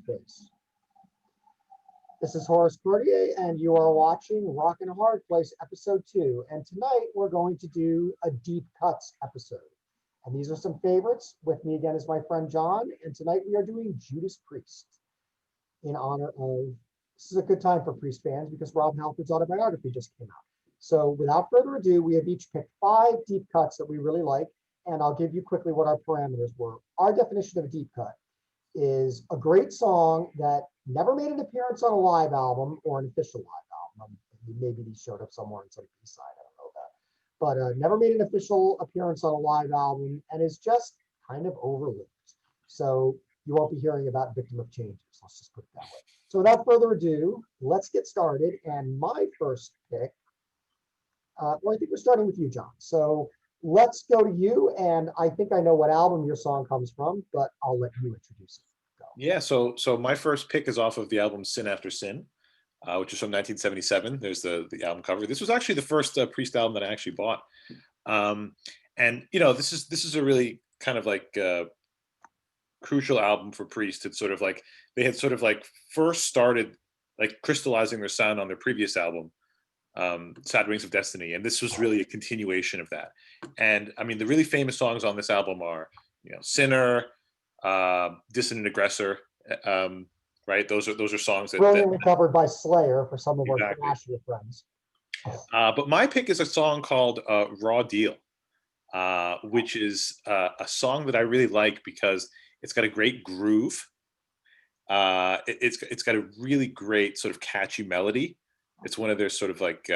Place. This is Horace Cordier, and you are watching Rockin' a Hard Place episode 2. And tonight we're going to do a deep cuts episode. And these are some favorites. With me again is my friend John, and tonight we are doing Judas Priest in honor of, this is a good time for Priest fans because Rob Halford's autobiography just came out. So without further ado, we have each picked 5 deep cuts that we really like, and I'll give you quickly what our parameters were. Our definition of a deep cut is a great song that never made an appearance on a live album or an official live album. Maybe he showed up somewhere in some B-side, I don't know that. But never made an official appearance on a live album and is just kind of overlooked. So you won't be hearing about Victim of Changes, let's just put it that way. So without further ado, let's get started. And my first pick, well, I think we're starting with you, John. So let's go to you, and I think I know what album your song comes from, but I'll let you introduce it. Go. Yeah, so my first pick is off of the album Sin After Sin, which is from 1977. There's the album cover. This was actually the first Priest album that I actually bought. And you know, this is a really kind of like crucial album for Priest. It's sort of like they had sort of like first started like crystallizing their sound on their previous album, Sad Rings of Destiny, and this was really a continuation of that. And I mean, the really famous songs on this album are, you know, Sinner, Dissonant Aggressor, right? Those are songs that brilliantly covered by Slayer for some of our international friends. But my pick is a song called Raw Deal, which is a song that I really like because it's got a great groove. It's got a really great sort of catchy melody. It's one of their sort of like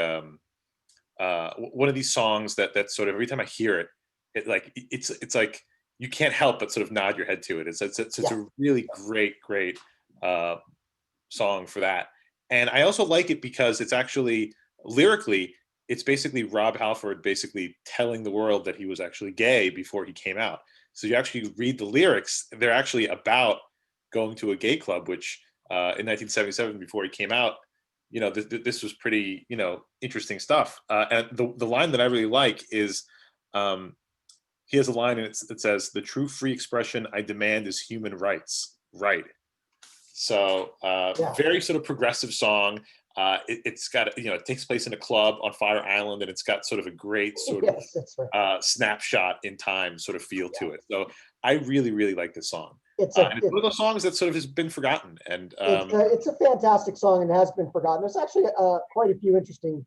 one of these songs that sort of every time I hear it, it's like you can't help but sort of nod your head to it. It's a really great song for that. And I also like it because it's actually lyrically, it's basically Rob Halford basically telling the world that he was actually gay before he came out. So you actually read the lyrics, they're actually about going to a gay club, which in 1977, before he came out, you know, this was pretty, you know, interesting stuff. And the line that I really like is, he has a line and it says, "The true free expression I demand is human rights." Right. So very sort of progressive song. It's got, you know, it takes place in a club on Fire Island, and it's got sort of a great sort of snapshot in time sort of feel to it. So I really like this song. It's one of those songs that sort of has been forgotten, and it's a fantastic song and has been forgotten. There's actually quite a few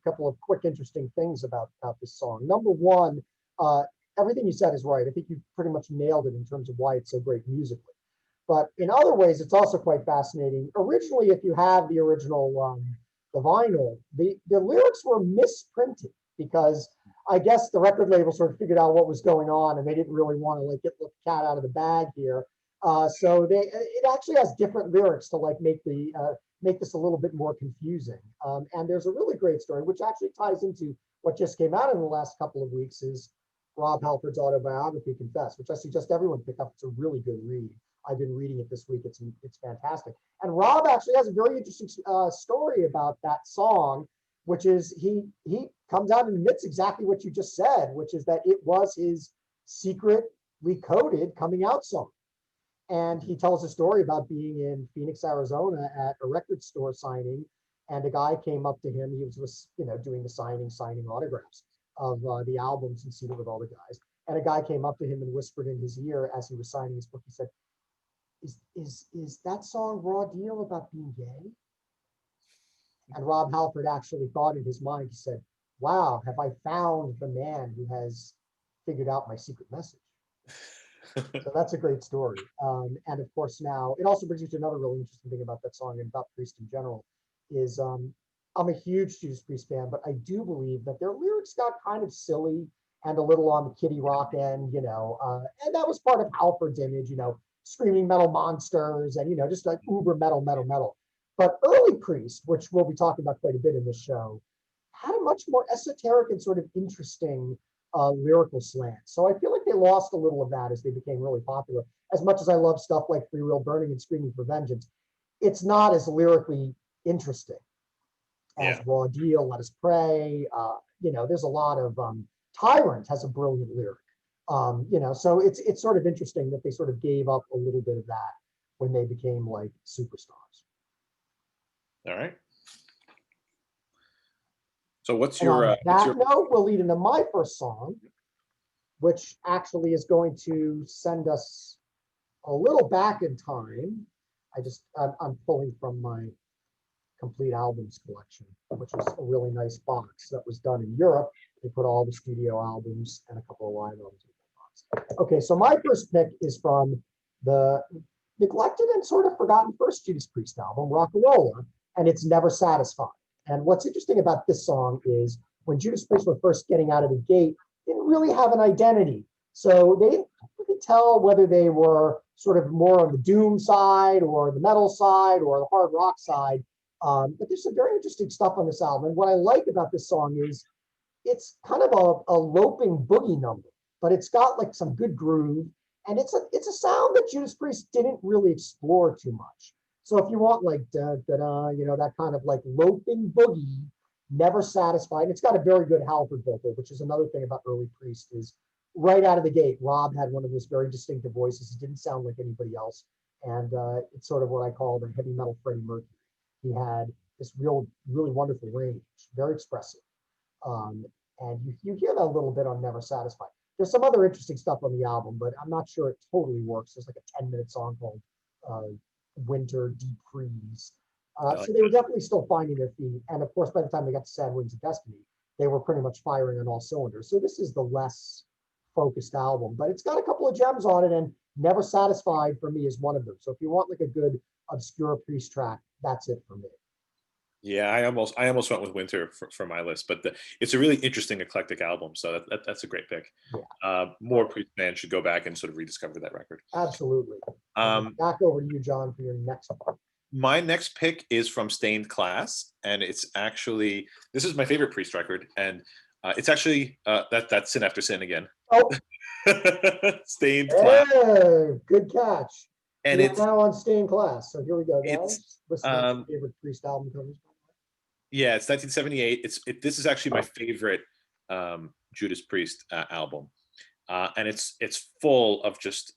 couple of quick interesting things about this song. Number one, everything you said is right. I think you pretty much nailed it in terms of why it's so great musically. But in other ways, it's also quite fascinating. Originally, if you have the original the vinyl, the lyrics were misprinted because I guess the record label sort of figured out what was going on, and they didn't really want to like get the cat out of the bag here. So it actually has different lyrics to like make this a little bit more confusing. And there's a really great story, which actually ties into what just came out in the last couple of weeks, is Rob Halford's autobiography, Confess, which I suggest everyone pick up. It's a really good read. I've been reading it this week. It's fantastic. And Rob actually has a very interesting story about that song, which is he comes out and admits exactly what you just said, which is that it was his secretly coded coming out song. And he tells a story about being in Phoenix, Arizona at a record store signing, and a guy came up to him. He was you know, doing the signing autographs of the albums and seated with all the guys. And a guy came up to him and whispered in his ear as he was signing his book. He said, "Is that song Raw Deal about being gay?" And Rob Halford actually thought in his mind, he said, "Wow, have I found the man who has figured out my secret message?" So that's a great story. And of course, now it also brings you to another really interesting thing about that song and about Priest in general is I'm a huge Judas Priest fan, but I do believe that their lyrics got kind of silly and a little on the kiddie rock end, you know, and that was part of Halford's image, you know, screaming metal monsters and, you know, just like uber metal. But early Priest, which we'll be talking about quite a bit in this show, had a much more esoteric and sort of interesting lyrical slant. So I feel like they lost a little of that as they became really popular. As much as I love stuff like Free Will Burning and Screaming for Vengeance, it's not as lyrically interesting as Raw Deal, Let Us Pray. You know, there's a lot of Tyrant has a brilliant lyric. You know, so it's sort of interesting that they sort of gave up a little bit of that when they became like superstars. All right. So what's And on your that note, we'll lead into my first song, which actually is going to send us a little back in time. I'm pulling from my complete albums collection, which was a really nice box that was done in Europe. They put all the studio albums and a couple of live albums in that box. Okay, so my first pick is from the neglected and sort of forgotten first Judas Priest album, Rock'n'Rolla, and it's Never Satisfied. And what's interesting about this song is when Judas Priest were first getting out of the gate, they didn't really have an identity. So they didn't really tell whether they were sort of more on the doom side or the metal side or the hard rock side. But there's some very interesting stuff on this album. And what I like about this song is it's kind of a loping boogie number, but it's got like some good groove. And it's a sound that Judas Priest didn't really explore too much. So if you want like da da da, that kind of like loping boogie, Never Satisfied. It's got a very good Halford vocal, which is another thing about early Priest is right out of the gate, Rob had one of his very distinctive voices. It didn't sound like anybody else. And it's sort of what I call the heavy metal Freddie Mercury. He had this really wonderful range, very expressive. And you hear that a little bit on Never Satisfied. There's some other interesting stuff on the album, but I'm not sure it totally works. There's like a 10-minute song called Winter Deep Freeze. So they were definitely still finding their feet. And of course, by the time they got to Sad Wings of Destiny, they were pretty much firing on all cylinders. So this is the less focused album, but it's got a couple of gems on it, and Never Satisfied for me is one of them. So if you want like a good obscure Priest track, that's it for me. Yeah, I almost went with Winter for my list, but it's a really interesting eclectic album, so that's a great pick. Yeah. More Priest fans should go back and sort of rediscover that record. Absolutely. Back over to you, John, for your next one. My next pick is from Stained Class, and this is my favorite Priest record, and it's actually that's Sin After Sin again. Oh, Stained Class. Good catch. And it's now on Stained Class. So here we go, guys. Listen to my favorite Priest album covers. Yeah, it's 1978. This is actually my favorite Judas Priest album, and it's full of just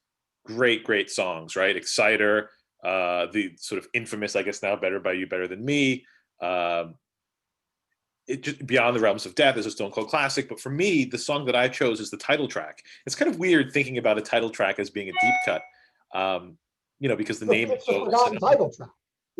great songs. Right, Exciter, the sort of infamous, I guess now, Better by You, Better Than Me. It just Beyond the Realms of Death is a Stone Cold classic, but for me, the song that I chose is the title track. It's kind of weird thinking about a title track as being a deep cut, because the name is so forgotten title track.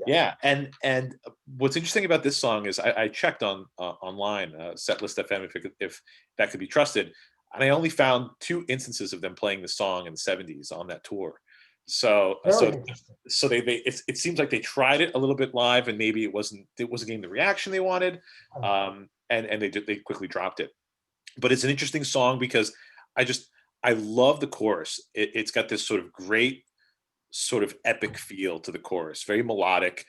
Yeah, and what's interesting about this song is I checked on online, Setlist FM, if that could be trusted, and I only found 2 instances of them playing the song in the 70s on that tour. So it seems like they tried it a little bit live, and maybe it wasn't getting the reaction they wanted, and they quickly dropped it. But it's an interesting song because I love the chorus. It's got this sort of great, sort of epic feel to the chorus, very melodic.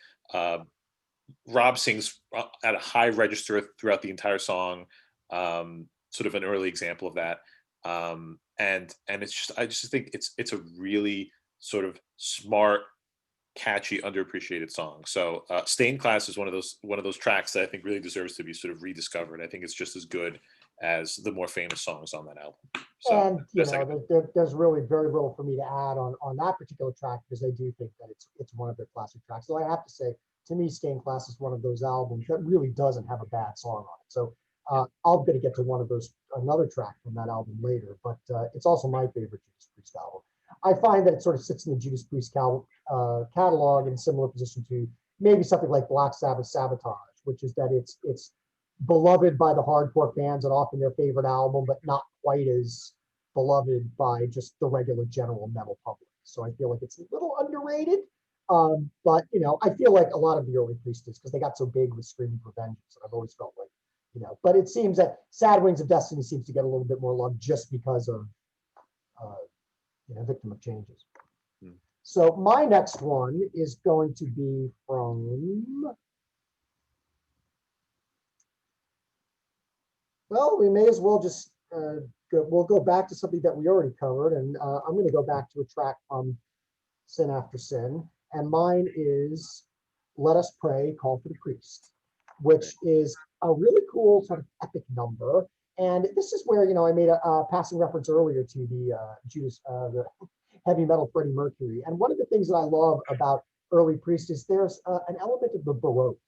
Rob sings at a high register throughout the entire song, sort of an early example of that. And I just think it's a really sort of smart, catchy, underappreciated song. So Stained Class is one of those tracks that I think really deserves to be sort of rediscovered. I think it's just as good as the more famous songs on that album. So, and there's really very little for me to add on that particular track, because I do think that it's one of their classic tracks. So I have to say, to me, Stained Class is one of those albums that really doesn't have a bad song on it. So I'm going to get to another track from that album later, but it's also my favorite Judas Priest album. I find that it sort of sits in the Judas Priest catalog in similar position to maybe something like Black Sabbath Sabotage, which is that it's beloved by the hardcore fans and often their favorite album, but not quite as beloved by just the regular general metal public. So I feel like it's a little underrated. But I feel like a lot of the early Priest is, because they got so big with Screaming for Vengeance, and I've always felt like, but it seems that Sad Wings of Destiny seems to get a little bit more love just because of Victim of Changes. So my next one is going to be from, well, we may as well just we'll go back to something that we already covered, and I'm going to go back to a track from Sin After Sin, and mine is Let Us Pray, Call for the Priest, which is a really cool sort of epic number. And this is where, I made a passing reference earlier to the heavy metal Freddie Mercury. And one of the things that I love about early Priest is there's an element of the Baroque.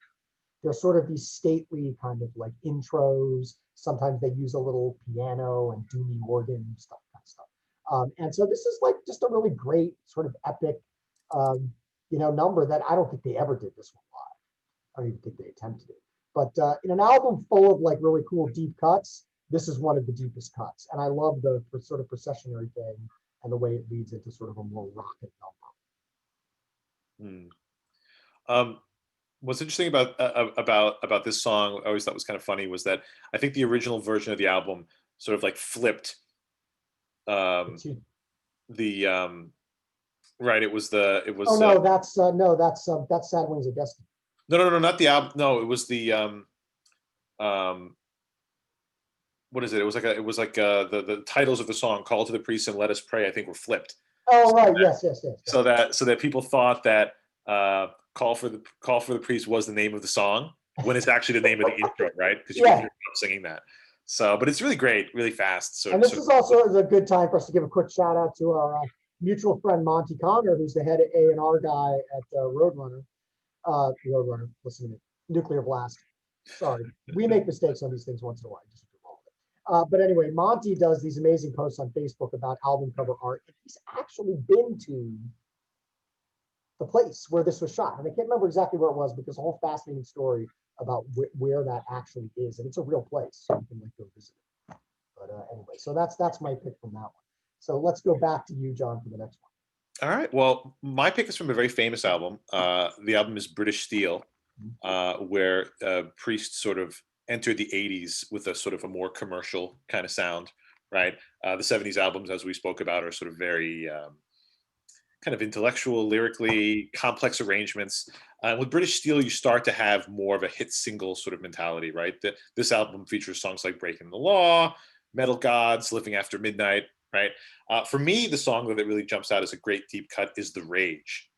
There's sort of these stately kind of like intros. Sometimes they use a little piano and doomy organ stuff, kind of stuff. And so this is like just a really great sort of epic, number that I don't think they ever did this one live. I don't even think they attempted it. But in an album full of like really cool deep cuts, this is one of the deepest cuts. And I love the sort of processionary thing and the way it leads into sort of a more rocket number. What's interesting about this song, I always thought was kind of funny, was that I think the original version of the album sort of like flipped the right. It was Oh no, that's Sad Wings of Destiny. No, not the album. No, it was the what is it? It was like the titles of the song, "Call to the Priest" and "Let Us Pray," I think were flipped. Oh right, yes. So that people thought that "Call for the Priest" was the name of the song when it's actually the name of the intro, right? Because you can hear them singing that. So, but it's really great, really fast. And this is also a good time for us to give a quick shout out to our mutual friend Monty Connor, who's the head A&R guy at Roadrunner. Listen to me, Nuclear Blast. Sorry, we make mistakes on these things once in a while. But anyway, Monty does these amazing posts on Facebook about album cover art, and he's actually been to the place where this was shot, and I can't remember exactly where it was because a whole fascinating story about where that actually is, and it's a real place, so you can like go visit it. But anyway, so that's my pick from that one. So let's go back to you, John, for the next one. All right. Well, my pick is from a very famous album. The album is British Steel, where Priest sort of entered the 80s with a sort of a more commercial kind of sound, right? The 70s albums, as we spoke about, are sort of very kind of intellectual, lyrically complex arrangements. With British Steel, you start to have more of a hit single sort of mentality, right? This album features songs like "Breaking the Law," "Metal Gods," "Living After Midnight," right? For me, the song that really jumps out as a great deep cut is "The Rage."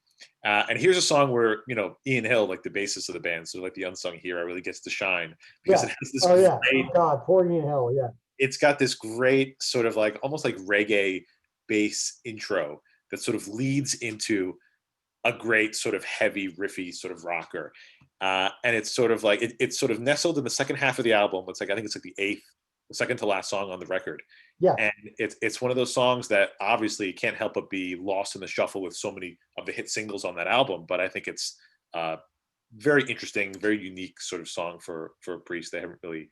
And here's a song where, Ian Hill, like the bassist of the band, so like the unsung hero, really gets to shine because it has this great, God, poor Ian Hill, it's got this great sort of like almost like reggae bass intro that sort of leads into a great sort of heavy riffy sort of rocker. And it's sort of like, it's sort of nestled in the second half of the album. It's like, I think it's like the second to last song on the record. Yeah. And it's one of those songs that obviously can't help but be lost in the shuffle with so many of the hit singles on that album. But I think it's very interesting, very unique sort of song for Priest. They haven't really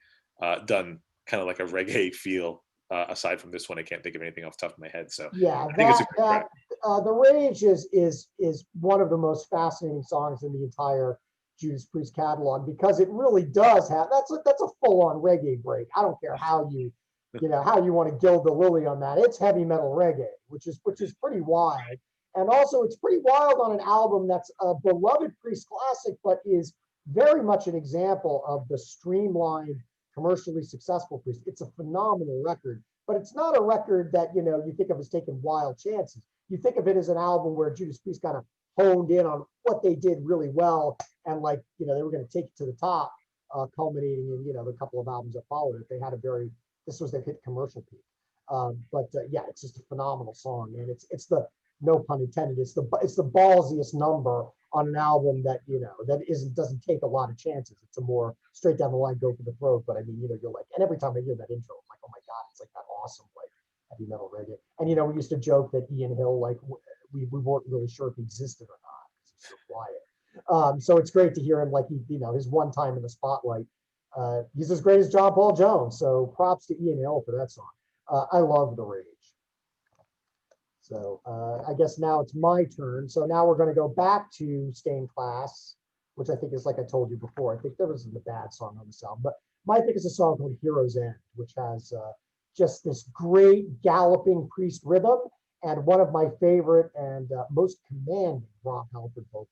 done kind of like a reggae feel aside from this one. I can't think of anything off the top of my head. So yeah, I think it's a great track. The Rage is one of the most fascinating songs in the entire Judas Priest catalog because it really does have that's a full-on reggae break. I don't care how you how you want to gild the lily on that. It's heavy metal reggae, which is pretty wild. And also it's pretty wild on an album that's a beloved Priest classic, but is very much an example of the streamlined, commercially successful Priest. It's a phenomenal record, but it's not a record that you think of as taking wild chances. You think of it as an album where Judas Priest kind of honed in on what they did really well, and they were going to take it to the top, culminating in the couple of albums that followed it. They had this was their hit commercial peak. Yeah, it's just a phenomenal song, and it's the, no pun intended, it's the ballsiest number on an album that doesn't take a lot of chances. It's a more straight down the line, go for the throat. But I mean, you're like, and every time I hear that intro, I'm like, oh my God, it's like that awesome like heavy metal reggae. And we used to joke that Ian Hill, like we weren't really sure if he existed or not because he's so quiet. So it's great to hear him, like his one time in the spotlight. He's as great as John Paul Jones. So props to Ian Hill for that song. I love The Rage. So I guess now it's my turn. So now we're going to go back to Stained Class, which I think is, like I told you before, I think there was a bad song on this album, but my pick is a song called Hero's End, which has just this great galloping Priest rhythm and one of my favorite and most commanding Rob Halford vocals.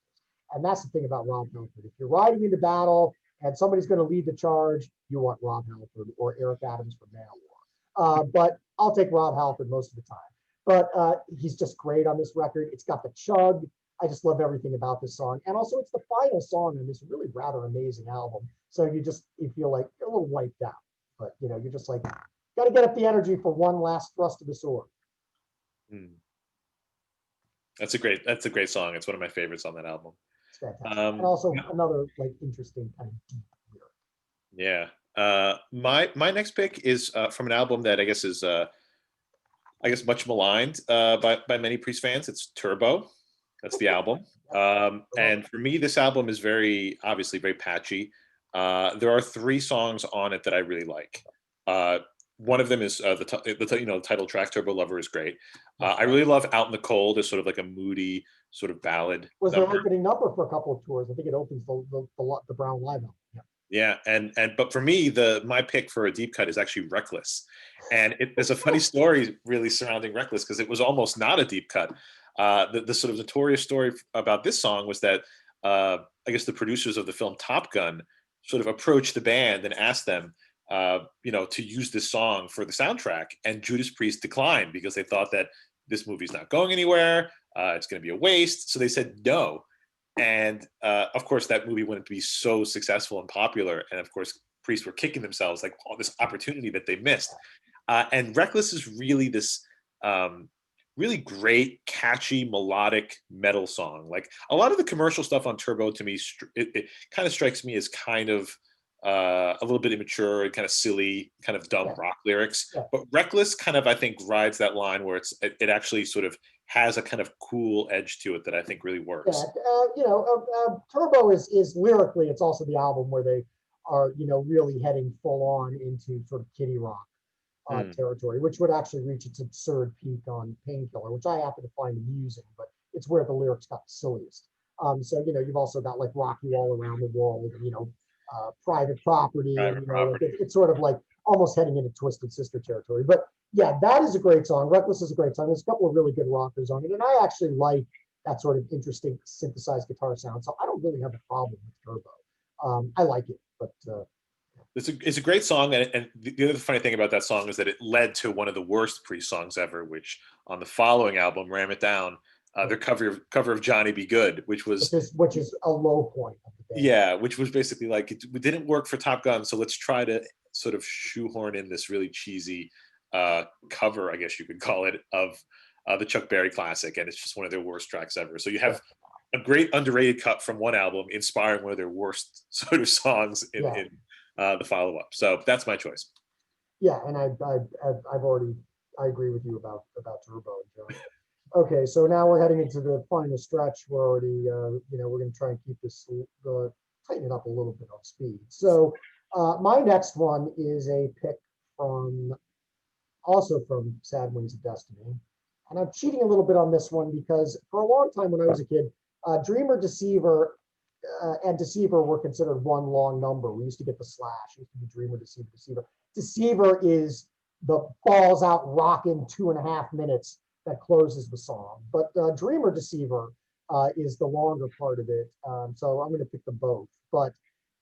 And that's the thing about Rob Halford. If you're riding into battle and somebody's going to lead the charge, you want Rob Halford or Eric Adams from Manowar. But I'll take Rob Halford most of the time. But he's just great on this record. It's got the chug. I just love everything about this song. And also it's the final song on this really rather amazing album. So you feel like you're a little wiped out, but you're just like, got to get up the energy for one last thrust of the sword. That's a great song. It's one of my favorites on that album. It's fantastic. And also Yeah. another like interesting kind of deep lyric. Yeah. My next pick is from an album that I guess is I guess much maligned by many Priest fans. It's Turbo. That's the album. And for me, this album is very obviously very patchy. There are three songs on it that I really like. Uh, One of them is the title track "Turbo Lover" is great. I really love "Out in the Cold" as sort of like a moody sort of ballad Was their number. opening number for a couple of tours. I think it opens the Brown Live album. Yeah. Yeah, and but for me, my pick for a deep cut is actually "Reckless," and there's a funny story really surrounding "Reckless" because it was almost not a deep cut. The sort of notorious story about this song was that I guess the producers of the film Top Gun sort of approached the band and asked them, to use this song for the soundtrack, and Judas Priest declined because they thought that this movie's not going anywhere. It's going to be a waste. So they said no. And of course, that movie wouldn't be so successful and popular. And of course, Priests were kicking themselves like all this opportunity that they missed. And Reckless is really this really great, catchy, melodic metal song. Like a lot of the commercial stuff on Turbo to me, it kind of strikes me as kind of a little bit immature and kind of silly, kind of dumb rock lyrics. Yeah. But Reckless kind of, I think, rides that line where it actually sort of has a kind of cool edge to it that I think really works. Yeah, Turbo is lyrically, it's also the album where they are, really heading full on into sort of kiddie rock territory, which would actually reach its absurd peak on Painkiller, which I happen to find amusing, but it's where the lyrics got the silliest. So, you've also got like Rock You All Around the World, Private Property, Private Property. It's sort of like almost heading into Twisted Sister territory. But yeah, that is a great song. Reckless is a great song. There's a couple of really good rockers on it, and I actually like that sort of interesting synthesized guitar sound. So I don't really have a problem with Turbo. I like it, but it's a great song, and the other funny thing about that song is that it led to one of the worst Priest songs ever, which on the following album, Ram It Down, their cover of Johnny Be Good, which is a low point of the band. Yeah, which was basically like it didn't work for Top Gun, so let's try to sort of shoehorn in this really cheesy cover, I guess you could call it, of the Chuck Berry classic, and it's just one of their worst tracks ever. So you have a great underrated cut from one album inspiring one of their worst sort of songs in the follow-up. So that's my choice. Yeah, and I agree with you about Turbo, John. Okay, so now we're heading into the final stretch. We're already, we're going to try and keep this, tighten it up a little bit on speed. So my next one is a pick also from Sad Wings of Destiny. And I'm cheating a little bit on this one because for a long time when I was a kid, Dreamer, Deceiver, and Deceiver were considered one long number. We used to get the slash. It used to be Dreamer, Deceiver, Deceiver. Deceiver is the balls out rocking 2.5 minutes that closes the song. But Dreamer, Deceiver is the longer part of it. So I'm going to pick them both. But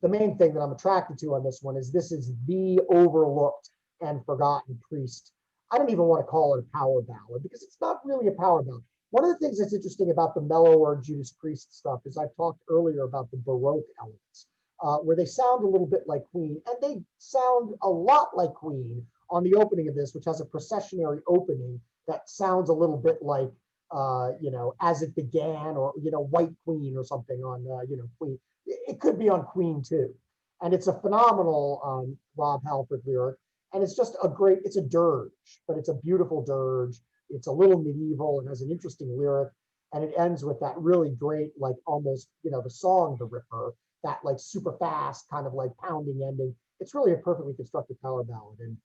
the main thing that I'm attracted to on this one is this is the overlooked and forgotten Priest. I don't even want to call it a power ballad because it's not really a power ballad. One of the things that's interesting about the mellower Judas Priest stuff is I've talked earlier about the Baroque elements, where they sound a little bit like Queen, and they sound a lot like Queen on the opening of this, which has a processionary opening that sounds a little bit like, As It Began, or, White Queen or something on, Queen. It could be on Queen too. And it's a phenomenal Rob Halford lyric. And it's just it's a dirge, but it's a beautiful dirge. It's a little medieval and has an interesting lyric. And it ends with that really great, like almost, the song, The Ripper, that like super fast kind of like pounding ending. It's really a perfectly constructed power ballad. And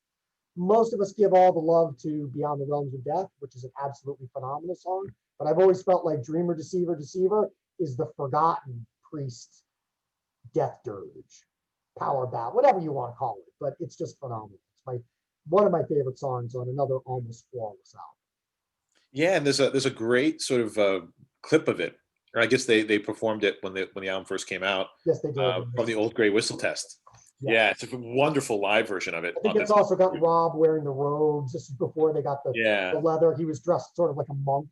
most of us give all the love to Beyond the Realms of Death, which is an absolutely phenomenal song. But I've always felt like Dreamer, Deceiver, Deceiver is the forgotten Priest death dirge, power ballad, whatever you want to call it. But it's just phenomenal. It's one of my favorite songs on another almost flawless album. Yeah, and there's a great sort of clip of it. Or I guess they performed it when the album first came out. Yes, they did. From the Old Grey Whistle Test. Yeah, it's a wonderful live version of it. I think it's also got Rob wearing the robes. This is before they got the leather. He was dressed sort of like a monk.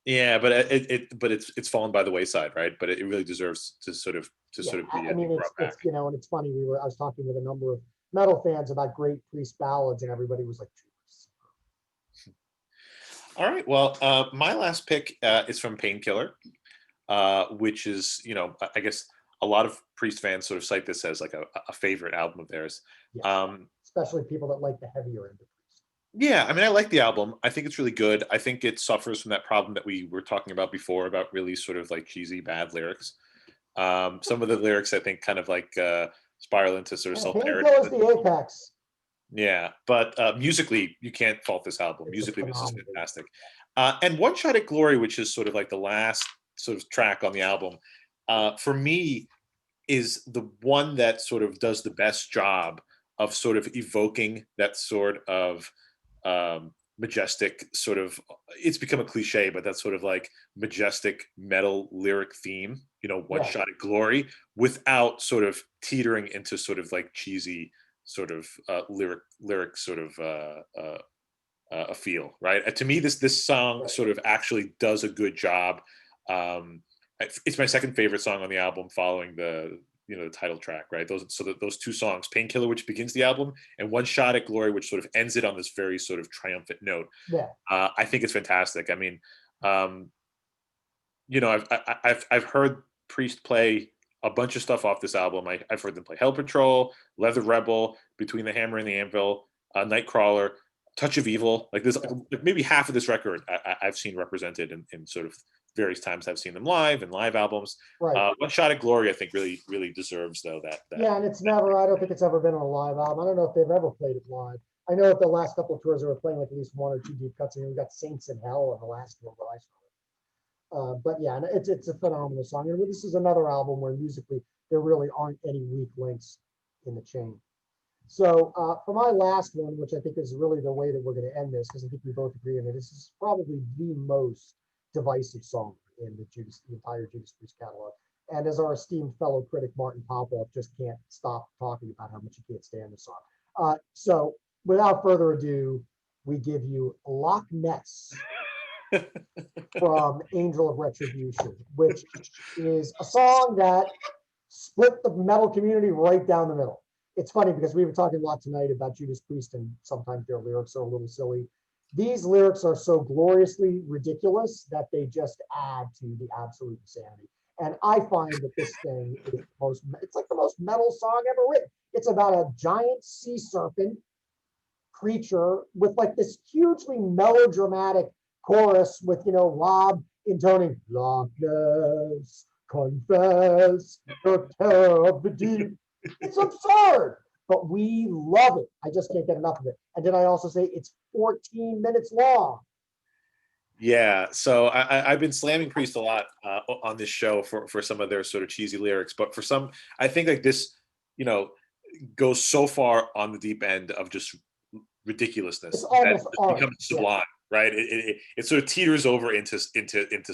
Yeah, but it's fallen by the wayside, right? But it really deserves to sort of be. I mean, it's and it's funny. I was talking with a number of metal fans about great Priest ballads, and everybody was like, All right. Well, my last pick is from Painkiller, which is, I guess a lot of Priest fans sort of cite this as like a favorite album of theirs. Yes, Um, especially people that like the heavier end of Priest. yeah, I mean, I like the album. I think it's really good. I think it suffers from that problem that we were talking about before about really sort of like cheesy, bad lyrics. Some of the lyrics, I think, kind of like spiral into sort of Yeah, self-parody. Painkiller is the apex. Yeah, but musically, you can't fault this album. It's a Musically, this is phenomenal. fantastic. And One Shot at Glory, which is sort of like the last sort of track on the album, for me, is the one that sort of does the best job of sort of evoking that sort of majestic sort of, it's become a cliche, but that sort of like majestic metal lyric theme, One Yeah. Shot at Glory, without sort of teetering into sort of like cheesy sort of lyric sort of a feel, right? To me, this song Right. sort of actually does a good job. It's my second favorite song on the album, following the title track, right? Those two songs, Painkiller, which begins the album, and One Shot at Glory, which sort of ends it on this very sort of triumphant note. Yeah. I think it's fantastic. I mean, um, I've heard Priest play a bunch of stuff off this album. I've heard them play Hell Patrol, Leather Rebel, Between the Hammer and the Anvil, Nightcrawler, Touch of Evil. Like there's like maybe half of this record I've seen represented in sort of various times I've seen them live and live albums. Right. One Shot at Glory, I think, really deserves though that. Yeah, and it's never. I don't think it's ever been on a live album. I don't know if they've ever played it live. I know at the last couple of tours they were playing like at least one or two deep cuts, and we got Saints in Hell on the last tour that I saw. But yeah, and it's a phenomenal song. And this is another album where musically there really aren't any weak links in the chain. So for my last one, which I think is really the way that we're going to end this, because I think we both agree on it, this is probably the most divisive song in the entire Judas Priest catalog. And as our esteemed fellow critic Martin Popoff just can't stop talking about how much he can't stand the song. So without further ado, we give you Loch Ness from Angel of Retribution, which is a song that split the metal community right down the middle. It's funny because we were talking a lot tonight about Judas Priest, and sometimes their lyrics are a little silly. These lyrics are so gloriously ridiculous that they just add to the absolute insanity. And I find that this thing is it's like the most metal song ever written. It's about a giant sea serpent creature with like this hugely melodramatic chorus with, Rob intoning, Loch Ness, confess the terror of the deep. It's absurd, but we love it. I just can't get enough of it. And then I also say it's 14 minutes long. Yeah, so I've been slamming Priest a lot on this show for some of their sort of cheesy lyrics, but for some, I think like this, goes so far on the deep end of just ridiculousness It's almost that it becomes sublime, right? It sort of teeters over into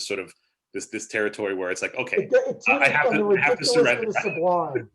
sort of this territory where it's like, okay, I have to surrender. The sublime.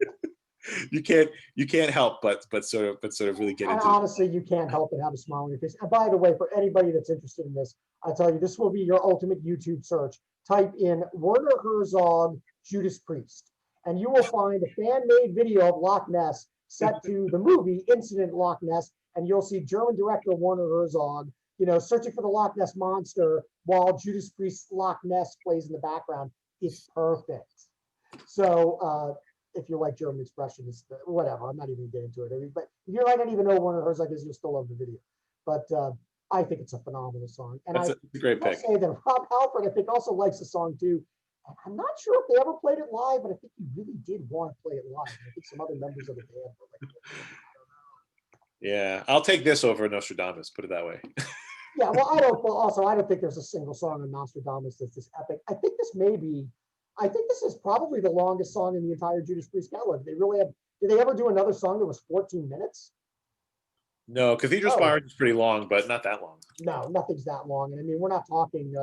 you can't help but sort of really get and into honestly, you can't help but have a smile on your face. And by the way, for anybody that's interested in this, I tell you, this will be your ultimate YouTube search. Type in Werner Herzog Judas Priest, and you will find a fan-made video of Loch Ness set to the movie Incident Loch Ness, and you'll see German director Werner Herzog, searching for the Loch Ness monster while Judas Priest's Loch Ness plays in the background. It's perfect. So if you like German expressions, whatever, I'm not even getting into it. But if you might not even know Werner Herzog is, you'll still love the video. But I think it's a phenomenal song. And That's a great pick. I'll say that Rob Halford, I think, also likes the song too. I'm not sure if they ever played it live, but I think he really did want to play it live. I think some other members of the band were like, yeah, I'll take this over Nostradamus, put it that way. yeah, well, I don't think there's a single song on Nostradamus that's this epic. I think this is probably the longest song in the entire Judas Priest catalog. Did they ever do another song that was 14 minutes? No, Cathedral Spire is pretty long, but not that long. No, nothing's that long. And I mean, we're not talking,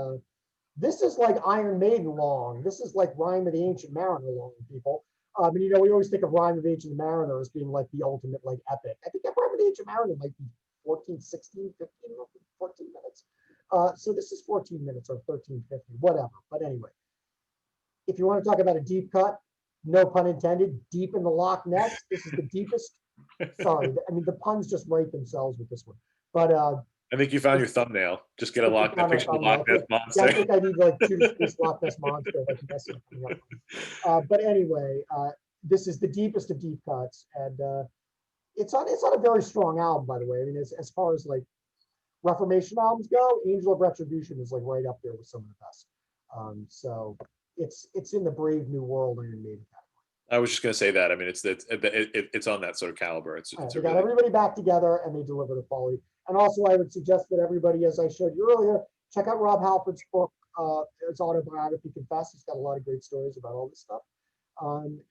this is like Iron Maiden long. This is like Rhyme of the Ancient Mariner long, people. And we always think of Rhyme of the Ancient Mariner as being like the ultimate like epic. I think Rhyme of the Ancient Mariner might be 14, 16, 15, 14 minutes. So this is 14 minutes or 13:50, whatever. But anyway, if you want to talk about a deep cut, no pun intended, deep in the Loch Ness, this is the deepest. Sorry, I mean, the puns just write themselves with this one. But I think you found your thumbnail. Just get a I found my picture of the thumbnail. Loch Ness Yeah, I monster. think I need like Judas Priest Loch Ness monster like messing me up. But anyway, this is the deepest of deep cuts, and it's on a very strong album, by the way. I mean, as far as like Reformation albums go, Angel of Retribution is like right up there with some of the best. So it's in the Brave New World Iron Maiden category. I was just gonna say that. I mean, it's on that sort of caliber. It's All right, it's they a got really everybody back together and they deliver the quality. And also, I would suggest that everybody, as I showed you earlier, check out Rob Halford's book, his autobiography, Confess. He's got a lot of great stories about all this stuff.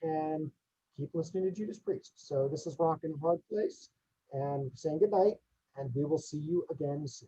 And keep listening to Judas Priest. So this is Rock in a Hard Place, and saying good night, and we will see you again soon.